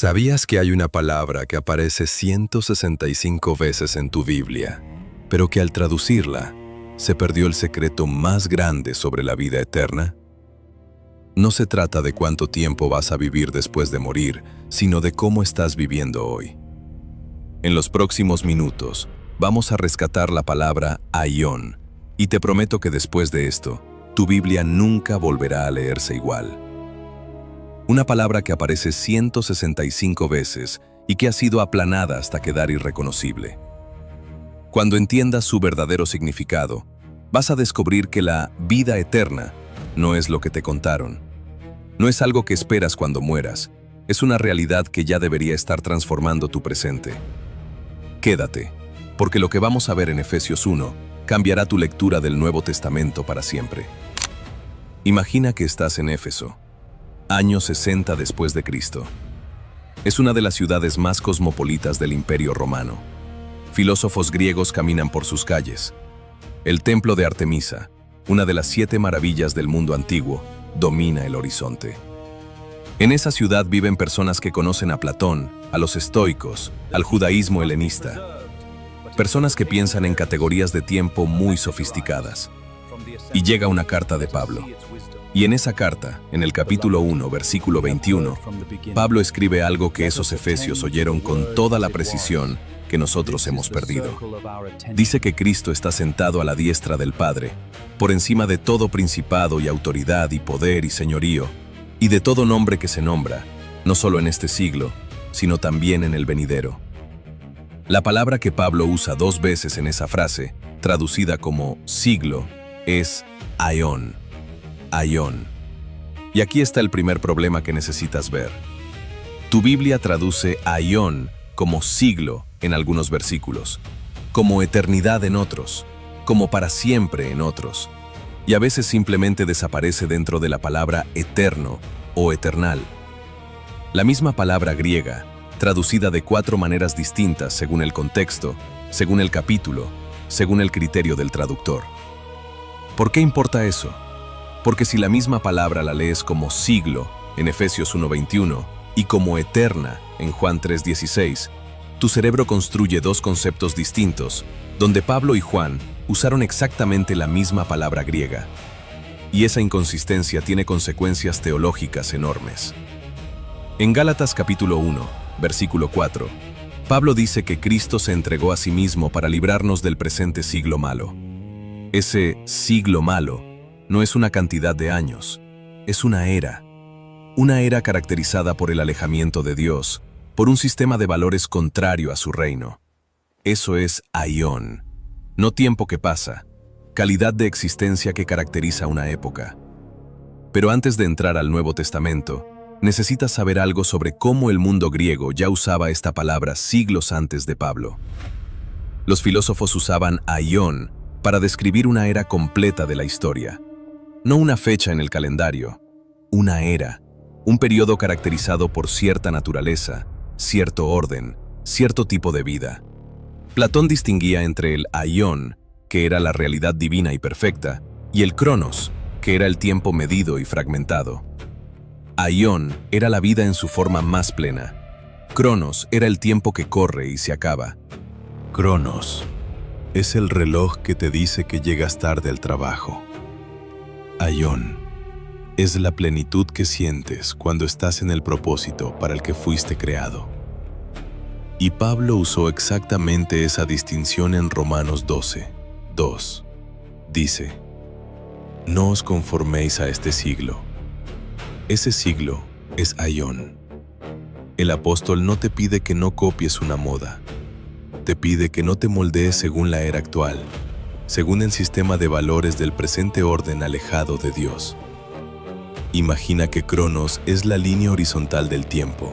¿Sabías que hay una palabra que aparece 165 veces en tu Biblia, pero que al traducirla, se perdió el secreto más grande sobre la vida eterna? No se trata de cuánto tiempo vas a vivir después de morir, sino de cómo estás viviendo hoy. En los próximos minutos, vamos a rescatar la palabra aión, y te prometo que después de esto, tu Biblia nunca volverá a leerse igual. Una palabra que aparece 165 veces y que ha sido aplanada hasta quedar irreconocible. Cuando entiendas su verdadero significado, vas a descubrir que la vida eterna no es lo que te contaron. No es algo que esperas cuando mueras, es una realidad que ya debería estar transformando tu presente. Quédate, porque lo que vamos a ver en Efesios 1 cambiará tu lectura del Nuevo Testamento para siempre. Imagina que estás en Éfeso, año 60 después de Cristo. Es una de las ciudades más cosmopolitas del Imperio Romano. Filósofos griegos caminan por sus calles. El templo de Artemisa, una de las 7 maravillas del mundo antiguo, domina el horizonte. En esa ciudad viven personas que conocen a Platón, a los estoicos, al judaísmo helenista. Personas que piensan en categorías de tiempo muy sofisticadas. Y llega una carta de Pablo. Y en esa carta, en el capítulo 1, versículo 21, Pablo escribe algo que esos efesios oyeron con toda la precisión que nosotros hemos perdido. Dice que Cristo está sentado a la diestra del Padre, por encima de todo principado y autoridad y poder y señorío, y de todo nombre que se nombra, no solo en este siglo, sino también en el venidero. La palabra que Pablo usa 2 veces en esa frase, traducida como siglo, es aión. Aión. Y aquí está el primer problema que necesitas ver. Tu Biblia traduce aión como siglo en algunos versículos, como eternidad en otros, como para siempre en otros, y a veces simplemente desaparece dentro de la palabra eterno o eternal. La misma palabra griega, traducida de 4 maneras distintas según el contexto, según el capítulo, según el criterio del traductor. ¿Por qué importa eso? Porque si la misma palabra la lees como siglo en Efesios 1:21 y como eterna en Juan 3:16, tu cerebro construye 2 conceptos distintos, donde Pablo y Juan usaron exactamente la misma palabra griega. Y esa inconsistencia tiene consecuencias teológicas enormes. En Gálatas capítulo 1, versículo 4, Pablo dice que Cristo se entregó a sí mismo para librarnos del presente siglo malo. Ese siglo malo no es una cantidad de años, es una era caracterizada por el alejamiento de Dios, por un sistema de valores contrario a su reino. Eso es aión, no tiempo que pasa, calidad de existencia que caracteriza una época. Pero antes de entrar al Nuevo Testamento, necesitas saber algo sobre cómo el mundo griego ya usaba esta palabra siglos antes de Pablo. Los filósofos usaban aión para describir una era completa de la historia. No una fecha en el calendario, una era, un periodo caracterizado por cierta naturaleza, cierto orden, cierto tipo de vida. Platón distinguía entre el aión, que era la realidad divina y perfecta, y el cronos, que era el tiempo medido y fragmentado. Aión era la vida en su forma más plena. Cronos era el tiempo que corre y se acaba. Cronos es el reloj que te dice que llegas tarde al trabajo. Aión es la plenitud que sientes cuando estás en el propósito para el que fuiste creado. Y Pablo usó exactamente esa distinción en Romanos 12:2. Dice: no os conforméis a este siglo. Ese siglo es aión. El apóstol no te pide que no copies una moda. Te pide que no te moldees según la era actual, según el sistema de valores del presente orden alejado de Dios. Imagina que Cronos es la línea horizontal del tiempo,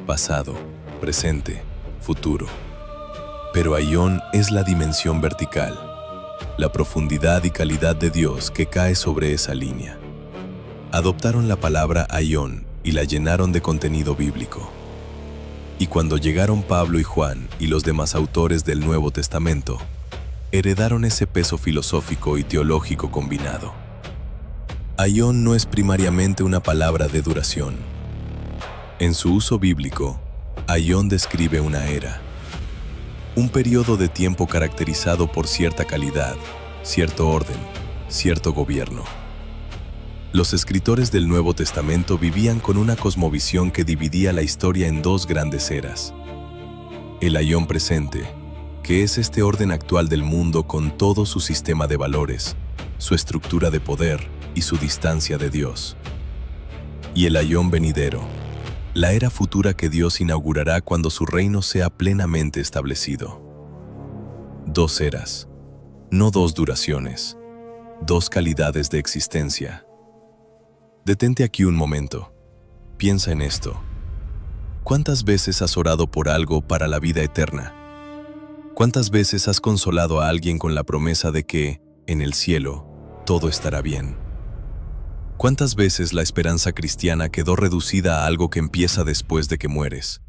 pasado, presente, futuro. Pero aión es la dimensión vertical, la profundidad y calidad de Dios que cae sobre esa línea. Adoptaron la palabra aión y la llenaron de contenido bíblico. Y cuando llegaron Pablo y Juan y los demás autores del Nuevo Testamento, heredaron ese peso filosófico y teológico combinado. Aión no es primariamente una palabra de duración. En su uso bíblico, aión describe una era, un periodo de tiempo caracterizado por cierta calidad, cierto orden, cierto gobierno. Los escritores del Nuevo Testamento vivían con una cosmovisión que dividía la historia en dos grandes eras. El aión presente, que es este orden actual del mundo con todo su sistema de valores, su estructura de poder y su distancia de Dios. Y el aión venidero, la era futura que Dios inaugurará cuando su reino sea plenamente establecido. Dos eras, no dos duraciones, dos calidades de existencia. Detente aquí un momento. Piensa en esto. ¿Cuántas veces has orado por algo para la vida eterna? ¿Cuántas veces has consolado a alguien con la promesa de que, en el cielo, todo estará bien? ¿Cuántas veces la esperanza cristiana quedó reducida a algo que empieza después de que mueres?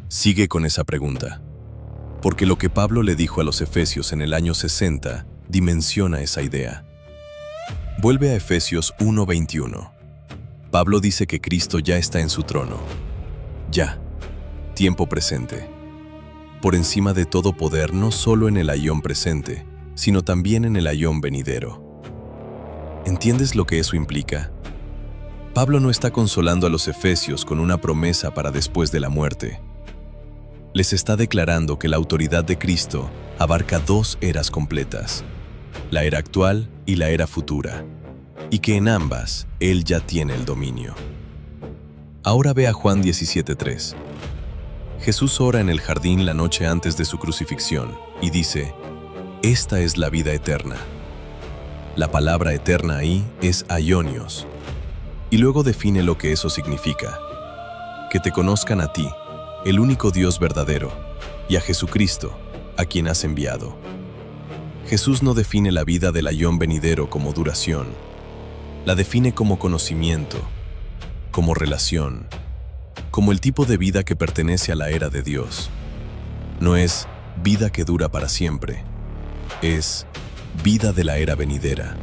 Sigue con esa pregunta, porque lo que Pablo le dijo a los Efesios en el año 60 dimensiona esa idea. Vuelve a Efesios 1:21. Pablo dice que Cristo ya está en su trono. Ya, tiempo presente. Por encima de todo poder, no solo en el aión presente, sino también en el aión venidero. ¿Entiendes lo que eso implica? Pablo no está consolando a los efesios con una promesa para después de la muerte. Les está declarando que la autoridad de Cristo abarca dos eras completas, la era actual y la era futura, y que en ambas Él ya tiene el dominio. Ahora ve a Juan 17:3. Jesús ora en el jardín la noche antes de su crucifixión y dice: «Esta es la vida eterna». La palabra eterna ahí es aionios, y luego define lo que eso significa: que te conozcan a ti, el único Dios verdadero, y a Jesucristo, a quien has enviado. Jesús no define la vida del aión venidero como duración, la define como conocimiento, como relación, como el tipo de vida que pertenece a la era de Dios. No es vida que dura para siempre, es vida de la era venidera,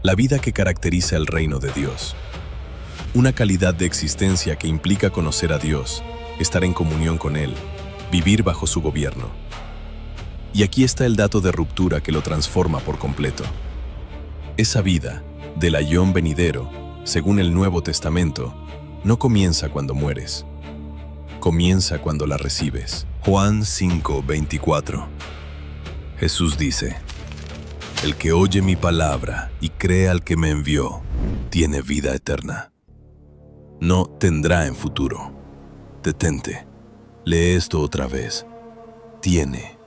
la vida que caracteriza el reino de Dios. Una calidad de existencia que implica conocer a Dios, estar en comunión con Él, vivir bajo su gobierno. Y aquí está el dato de ruptura que lo transforma por completo. Esa vida, del aión venidero, según el Nuevo Testamento, no comienza cuando mueres. Comienza cuando la recibes. Juan 5:24. Jesús dice: «El que oye mi palabra y cree al que me envió, tiene vida eterna. No tendrá en futuro». Detente. Lee esto otra vez. Tiene.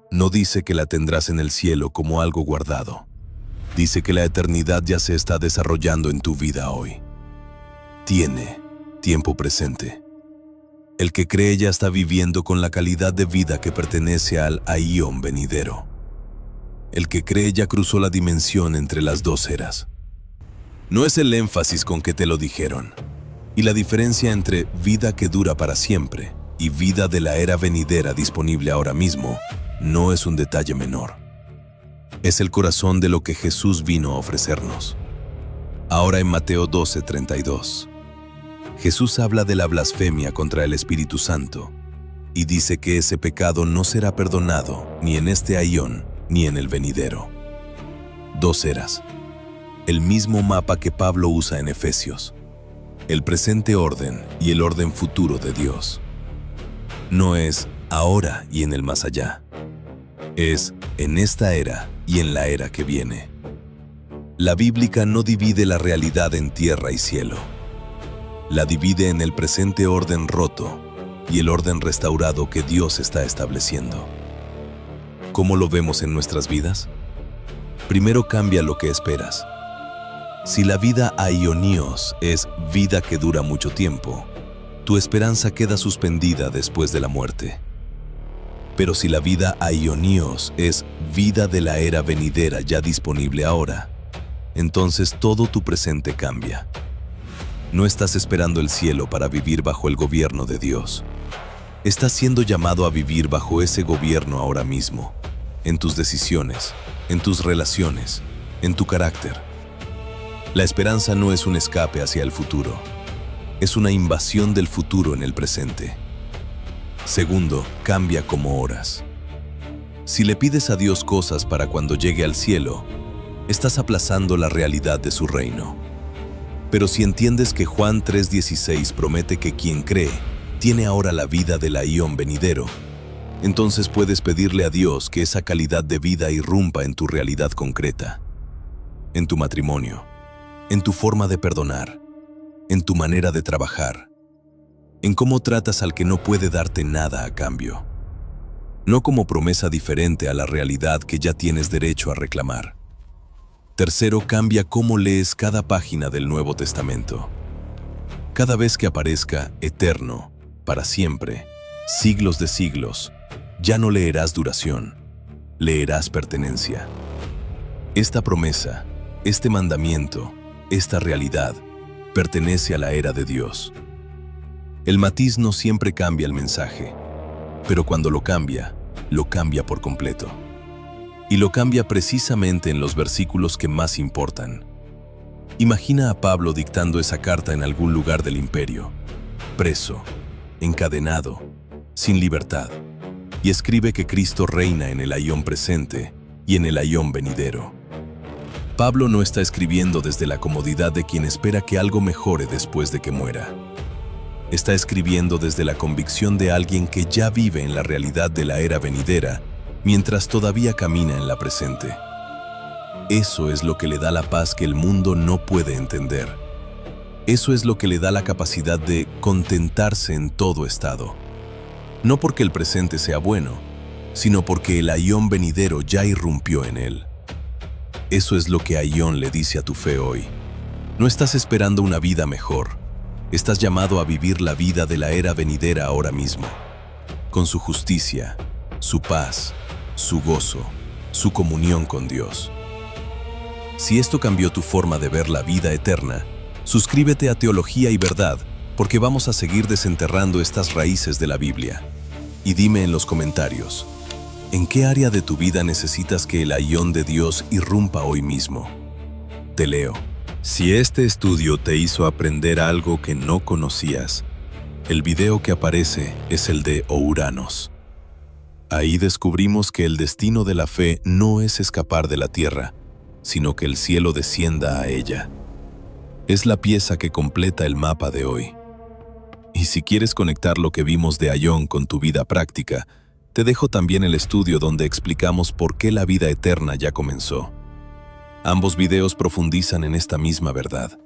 No dice que la tendrás en el cielo como algo guardado. Dice que la eternidad ya se está desarrollando en tu vida hoy. Tiene. Tiempo presente. El que cree ya está viviendo con la calidad de vida que pertenece al aión venidero. El que cree ya cruzó la dimensión entre las dos eras. No es el énfasis con que te lo dijeron. Y la diferencia entre vida que dura para siempre y vida de la era venidera disponible ahora mismo no es un detalle menor. Es el corazón de lo que Jesús vino a ofrecernos. Ahora en Mateo 12:32, Jesús habla de la blasfemia contra el Espíritu Santo y dice que ese pecado no será perdonado ni en este aión ni en el venidero. Dos eras. El mismo mapa que Pablo usa en Efesios. El presente orden y el orden futuro de Dios. No es ahora y en el más allá. Es en esta era y en la era que viene. La bíblica no divide la realidad en tierra y cielo. La divide en el presente orden roto y el orden restaurado que Dios está estableciendo. ¿Cómo lo vemos en nuestras vidas? Primero cambia lo que esperas. Si la vida aionios es vida que dura mucho tiempo, tu esperanza queda suspendida después de la muerte. Pero si la vida aionios es vida de la era venidera ya disponible ahora, entonces todo tu presente cambia. No estás esperando el cielo para vivir bajo el gobierno de Dios. Estás siendo llamado a vivir bajo ese gobierno ahora mismo, en tus decisiones, en tus relaciones, en tu carácter. La esperanza no es un escape hacia el futuro. es una invasión del futuro en el presente. Segundo, cambia como oras. Si le pides a Dios cosas para cuando llegue al cielo, estás aplazando la realidad de su reino. Pero si entiendes que Juan 3:16 promete que quien cree tiene ahora la vida del aión venidero, entonces puedes pedirle a Dios que esa calidad de vida irrumpa en tu realidad concreta, en tu matrimonio, en tu forma de perdonar, en tu manera de trabajar, en cómo tratas al que no puede darte nada a cambio. No como promesa diferente a la realidad que ya tienes derecho a reclamar. Tercero, cambia cómo lees cada página del Nuevo Testamento. Cada vez que aparezca eterno, para siempre, siglos de siglos, ya no leerás duración, leerás pertenencia. Esta promesa, este mandamiento, esta realidad, pertenece a la era de Dios. El matiz no siempre cambia el mensaje, pero cuando lo cambia por completo. Y lo cambia precisamente en los versículos que más importan. Imagina a Pablo dictando esa carta en algún lugar del imperio, preso, encadenado, sin libertad, y escribe que Cristo reina en el aión presente y en el aión venidero. Pablo no está escribiendo desde la comodidad de quien espera que algo mejore después de que muera. Está escribiendo desde la convicción de alguien que ya vive en la realidad de la era venidera mientras todavía camina en la presente. Eso es lo que le da la paz que el mundo no puede entender. Eso es lo que le da la capacidad de contentarse en todo estado. No porque el presente sea bueno, sino porque el aión venidero ya irrumpió en él. Eso es lo que Aión le dice a tu fe hoy. No estás esperando una vida mejor. Estás llamado a vivir la vida de la era venidera ahora mismo, con su justicia, su paz, su gozo, su comunión con Dios. Si esto cambió tu forma de ver la vida eterna, suscríbete a Teología y Verdad, porque vamos a seguir desenterrando estas raíces de la Biblia. Y dime en los comentarios, ¿en qué área de tu vida necesitas que el aión de Dios irrumpa hoy mismo? Te leo. Si este estudio te hizo aprender algo que no conocías, el video que aparece es el de Ouranos. Ahí descubrimos que el destino de la fe no es escapar de la tierra, sino que el cielo descienda a ella. Es la pieza que completa el mapa de hoy. Y si quieres conectar lo que vimos de Aión con tu vida práctica, te dejo también el estudio donde explicamos por qué la vida eterna ya comenzó. Ambos videos profundizan en esta misma verdad.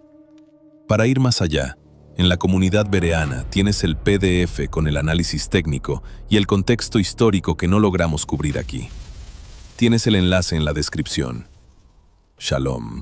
Para ir más allá, en la comunidad bereana tienes el PDF con el análisis técnico y el contexto histórico que no logramos cubrir aquí. Tienes el enlace en la descripción. Shalom.